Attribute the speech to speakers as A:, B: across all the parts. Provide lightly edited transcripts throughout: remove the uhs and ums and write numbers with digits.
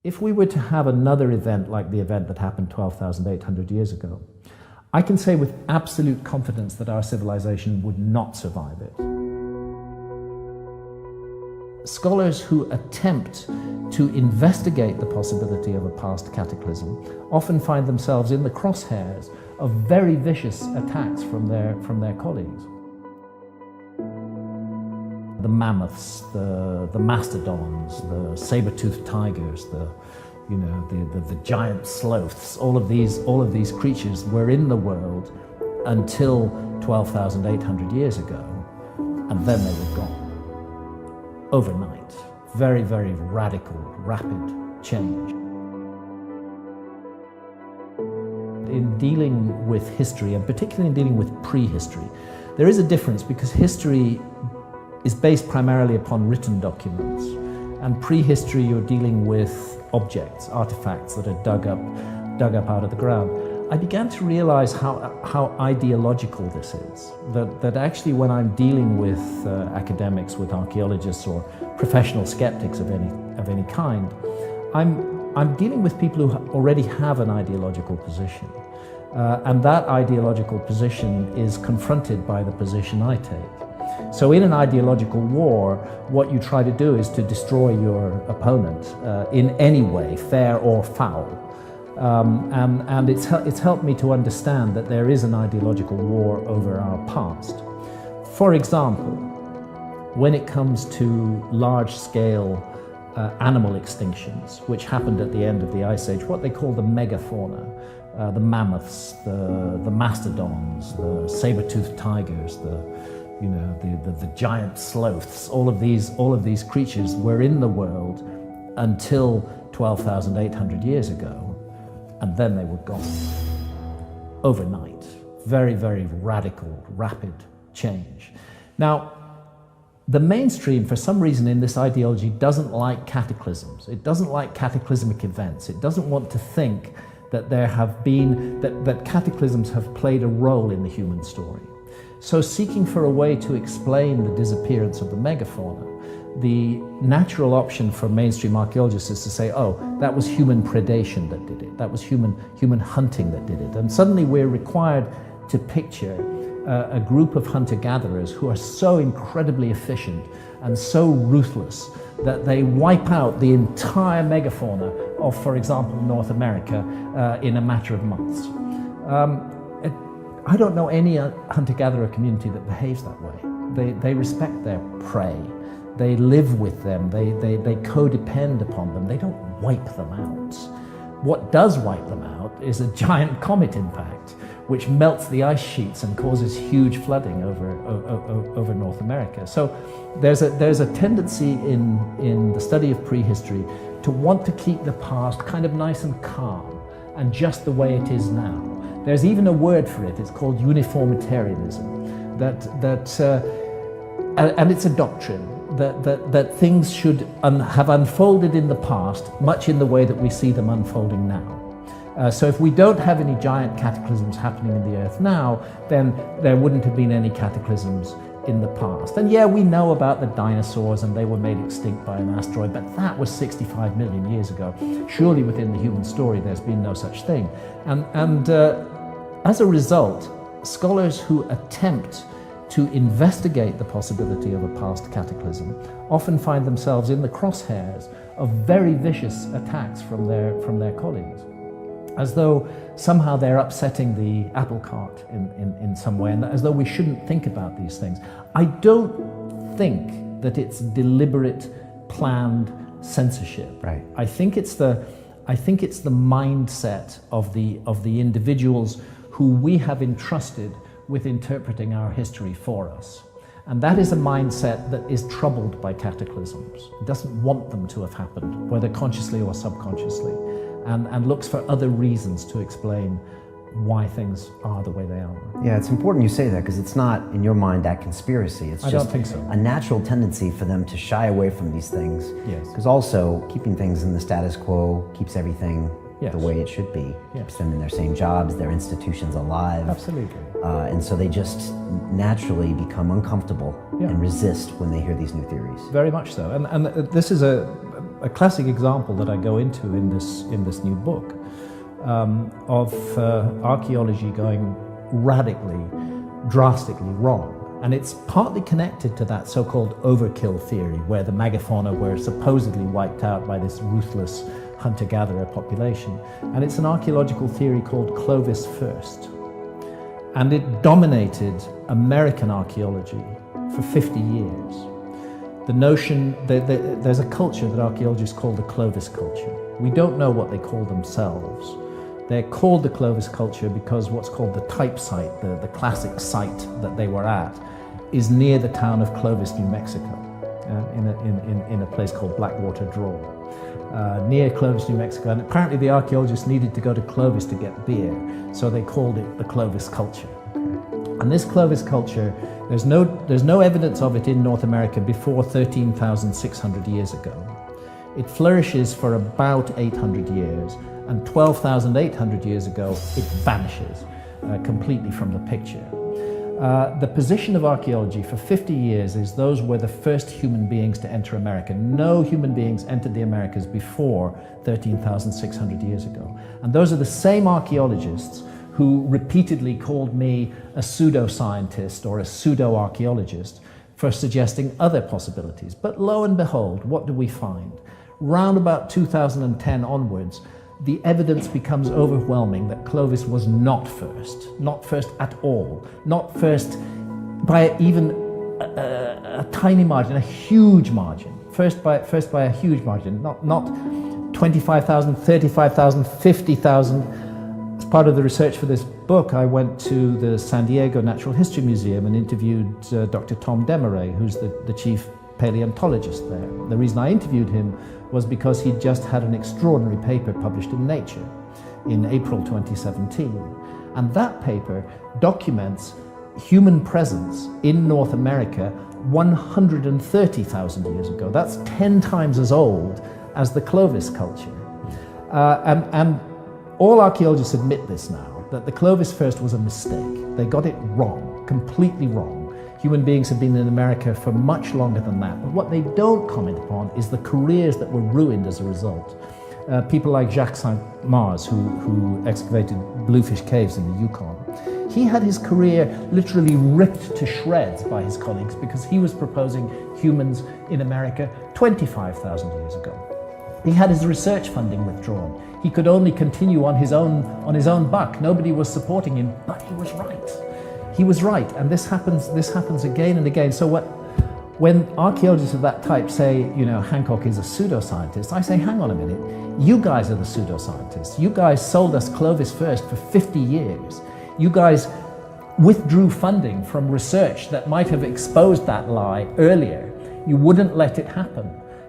A: If we were to have another event like the event that happened 12,800 years ago, I can say with absolute confidence that our civilization would not survive it. Scholars who attempt to investigate the possibility of a past cataclysm often find themselves in the crosshairs of very vicious attacks from their colleagues. The mammoths, the mastodons, the saber-toothed tigers, the giant sloths, all of these creatures were in the world until 12,800 years ago, and then they were gone. Overnight. Very, very radical, rapid change. In dealing with history, and particularly in dealing with prehistory, there is a difference because history is based primarily upon written documents, and prehistory you're dealing with objects, artifacts that are dug up out of the ground. I began to realize how ideological this is, that actually when I'm dealing with academics, with archaeologists or professional skeptics of any kind, I'm dealing with people who already have an ideological position. And that ideological position is confronted by the position I take. So in an ideological war, what you try to do is to destroy your opponent in any way, fair or foul. And it's helped me to understand that there is an ideological war over our past. For example, when it comes to large-scale animal extinctions, which happened at the end of the Ice Age, what they call the megafauna, the mammoths, the mastodons, the saber-toothed tigers, the giant sloths, all of these creatures were in the world until 12,800 years ago, and then they were gone. Overnight. Very, very radical, rapid change. Now, the mainstream, for some reason in this ideology, doesn't like cataclysms. It doesn't like cataclysmic events. It doesn't want to think that that cataclysms have played a role in the human story. So seeking for a way to explain the disappearance of the megafauna, the natural option for mainstream archaeologists is to say, oh, that was human predation that did it. That was human hunting that did it. And suddenly we're required to picture a group of hunter-gatherers who are so incredibly efficient and so ruthless that they wipe out the entire megafauna of, for example, North America in a matter of months. I don't know any hunter-gatherer community that behaves that way. They respect their prey. They live with them. They co-depend upon them. They don't wipe them out. What does wipe them out is a giant comet impact, which melts the ice sheets and causes huge flooding over North America. So there's a tendency in the study of prehistory to want to keep the past kind of nice and calm and just the way it is now. There's even a word for it. It's called uniformitarianism. And it's a doctrine that things should have unfolded in the past, much in the way that we see them unfolding now. So if we don't have any giant cataclysms happening in the earth now, then there wouldn't have been any cataclysms in the past. And yeah, we know about the dinosaurs and they were made extinct by an asteroid, but that was 65 million years ago. Surely within the human story there's been no such thing. And as a result, scholars who attempt to investigate the possibility of a past cataclysm often find themselves in the crosshairs of very vicious attacks from their colleagues, as though somehow they're upsetting the apple cart in some way, and as though we shouldn't think about these things. I don't think that it's deliberate, planned censorship.
B: Right.
A: I think it's the mindset of the individuals who we have entrusted with interpreting our history for us. And that is a mindset that is troubled by cataclysms. It doesn't want them to have happened, whether consciously or subconsciously, and looks for other reasons to explain why things are the way they are.
B: Yeah, it's important you say that, because it's not, in your mind, that conspiracy. It's just
A: I don't think so.
B: A natural tendency for them to shy away from these things.
A: Yes.
B: Because also, keeping things in the status quo keeps everything
A: Yes.
B: the way it should be.
A: Yes.
B: Keeps them in their same jobs, their institutions alive.
A: Absolutely.
B: And so they just naturally become uncomfortable
A: Yeah.
B: and resist when they hear these new theories.
A: Very much so. And this is a classic example that I go into in this new book of archaeology going radically, drastically wrong. And it's partly connected to that so-called overkill theory, where the megafauna were supposedly wiped out by this ruthless hunter-gatherer population. And it's an archaeological theory called Clovis first. And it dominated American archaeology for 50 years. The notion that there's a culture that archaeologists call the Clovis culture. We don't know what they call themselves. They're called the Clovis culture because what's called the type site, the classic site that they were at, is near the town of Clovis, New Mexico, in a place called Blackwater Draw, near Clovis, New Mexico. And apparently the archaeologists needed to go to Clovis to get beer, so they called it the Clovis culture. And this Clovis culture, there's no evidence of it in North America before 13,600 years ago. It flourishes for about 800 years, and 12,800 years ago, it vanishes completely from the picture. The position of archaeology for 50 years is those were the first human beings to enter America. No human beings entered the Americas before 13,600 years ago. And those are the same archaeologists who repeatedly called me a pseudoscientist or a pseudo-archaeologist for suggesting other possibilities. But lo and behold, what do we find? Round about 2010 onwards, the evidence becomes overwhelming that Clovis was not first at all, not first by even a tiny margin, a huge margin, first by a huge margin, not 25,000, 35,000, 50,000. As part of the research for this book, I went to the San Diego Natural History Museum and interviewed Dr. Tom Desmarais, who's the chief paleontologist there. The reason I interviewed him was because he'd just had an extraordinary paper published in Nature in April 2017. And that paper documents human presence in North America 130,000 years ago. That's 10 times as old as the Clovis culture. And all archaeologists admit this now, that the Clovis first was a mistake. They got it wrong, completely wrong. Human beings have been in America for much longer than that. But what they don't comment upon is the careers that were ruined as a result. People like Jacques Saint-Mars, who excavated Bluefish Caves in the Yukon. He had his career literally ripped to shreds by his colleagues because he was proposing humans in America 25,000 years ago. He had his research funding withdrawn. He could only continue on his own buck. Nobody was supporting him, but he was right. He was right, and this happens again and again. So when archaeologists of that type say, you know, Hancock is a pseudoscientist, I say, hang on a minute, you guys are the pseudoscientists. You guys sold us Clovis first for 50 years. You guys withdrew funding from research that might have exposed that lie earlier. You wouldn't let it happen.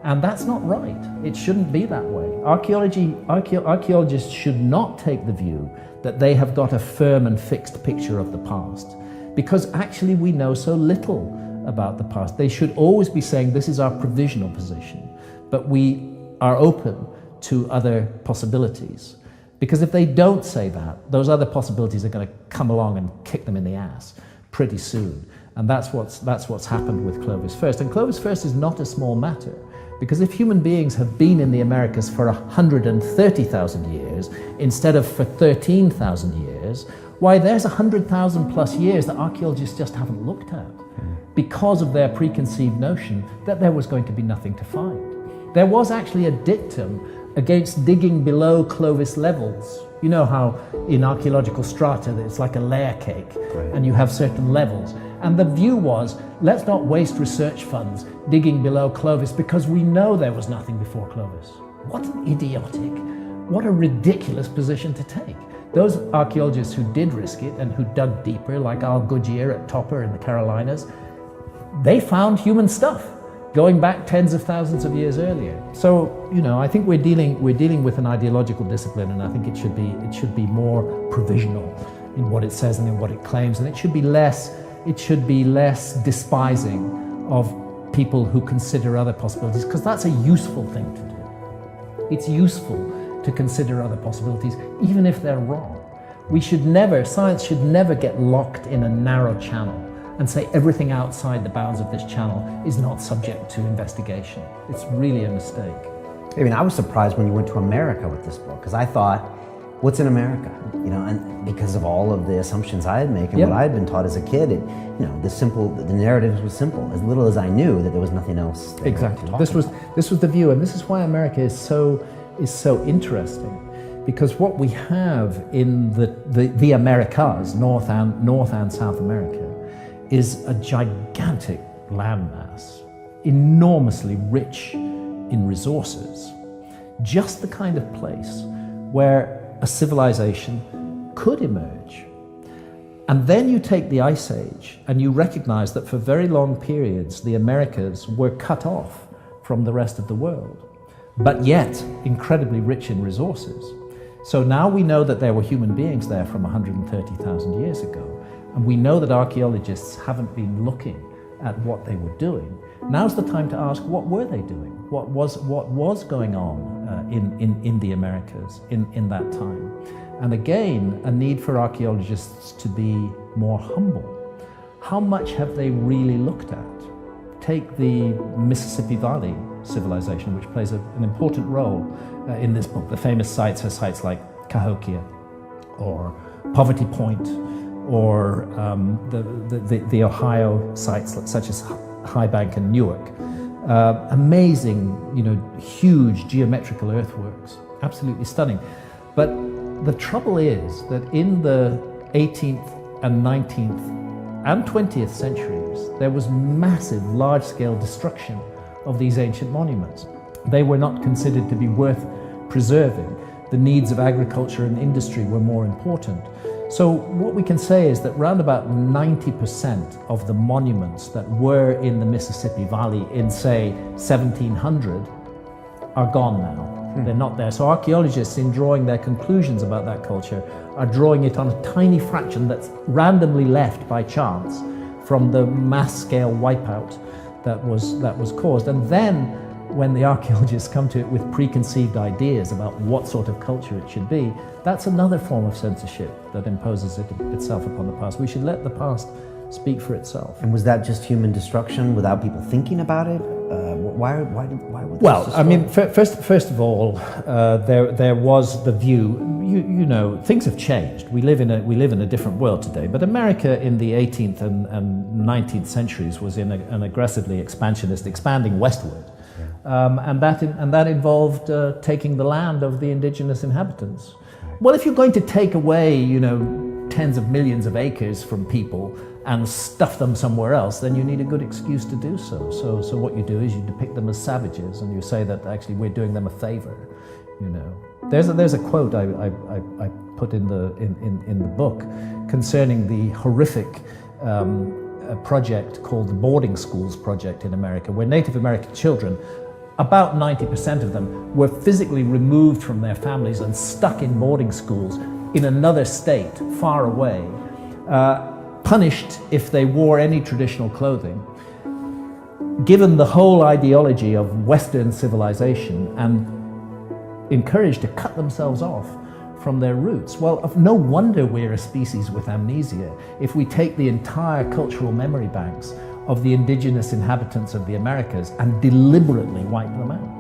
A: And that's not right. It shouldn't be that way. Archaeologists should not take the view that they have got a firm and fixed picture of the past, because actually we know so little about the past. They should always be saying this is our provisional position, but we are open to other possibilities. Because if they don't say that, those other possibilities are going to come along and kick them in the ass pretty soon. And that's what's happened with Clovis first. And Clovis first is not a small matter. Because if human beings have been in the Americas for 130,000 years instead of for 13,000 years, why there's 100,000 plus years that archaeologists just haven't looked at because of their preconceived notion that there was going to be nothing to find. There was actually a dictum against digging below Clovis levels. You know how in archaeological strata it's like a layer cake, right, and you have certain levels. And the view was, let's not waste research funds digging below Clovis because we know there was nothing before Clovis. What an idiotic, what a ridiculous position to take. Those archaeologists who did risk it and who dug deeper, like Al Goodyear at Topper in the Carolinas, they found human stuff going back tens of thousands of years earlier. So, you know, I think we're dealing with an ideological discipline, and I think it should be more provisional in what it says and in what it claims, and it should be less despising of people who consider other possibilities, because that's a useful thing to do. It's useful to consider other possibilities, even if they're wrong. Science should never get locked in a narrow channel and say everything outside the bounds of this channel is not subject to investigation. It's really a mistake.
B: I mean, I was surprised when you went to America with this book, because I thought, what's in America? You know, and because of all of the assumptions I had made and
A: Yep.
B: what I had been taught as a kid, the narrative was simple. As little as I knew that there was nothing else. There
A: Exactly.
B: to talk
A: This was
B: about.
A: the view, and this is why America is so interesting, because what we have in the Americas, North and South America, is a gigantic landmass, enormously rich in resources, just the kind of place where a civilization could emerge. And then you take the Ice Age and you recognize that for very long periods the Americas were cut off from the rest of the world, but yet incredibly rich in resources. So now we know that there were human beings there from 130,000 years ago, and we know that archaeologists haven't been looking at what they were doing. Now's the time to ask, what were they doing? What was going on in the Americas in that time? And again, a need for archaeologists to be more humble. How much have they really looked at? Take the Mississippi Valley civilization, which plays an important role in this book. The famous sites are sites like Cahokia or Poverty Point, or the Ohio sites such as High Bank and Newark. Amazing, huge geometrical earthworks, absolutely stunning. But the trouble is that in the 18th and 19th and 20th centuries, there was massive, large-scale destruction of these ancient monuments. They were not considered to be worth preserving. The needs of agriculture and industry were more important. So what we can say is that round about 90% of the monuments that were in the Mississippi Valley in, say, 1700 are gone now. They're not there. So archaeologists, in drawing their conclusions about that culture, are drawing it on a tiny fraction that's randomly left by chance from the mass-scale wipeout that was caused. And then when the archaeologists come to it with preconceived ideas about what sort of culture it should be, that's another form of censorship that imposes itself upon the past. We should let the past speak for itself.
B: And was that just human destruction without people thinking about it? Why would
A: Well,
B: this
A: I mean, first of all, there was the view. You know, things have changed. We live in a different world today. But America in the 18th and 19th centuries was in an aggressively expansionist, expanding westward, and that involved taking the land of the indigenous inhabitants. Well, if you're going to take away, tens of millions of acres from people and stuff them somewhere else, then you need a good excuse to do so. So what you do is you depict them as savages, and you say that actually we're doing them a favor. There's a quote I put in the book concerning the horrific project called the boarding schools project in America, where Native American children, about 90% of them, were physically removed from their families and stuck in boarding schools in another state, far away, punished if they wore any traditional clothing, given the whole ideology of Western civilization, and encouraged to cut themselves off from their roots. Well, no wonder we're a species with amnesia if we take the entire cultural memory banks of the indigenous inhabitants of the Americas and deliberately wipe them out.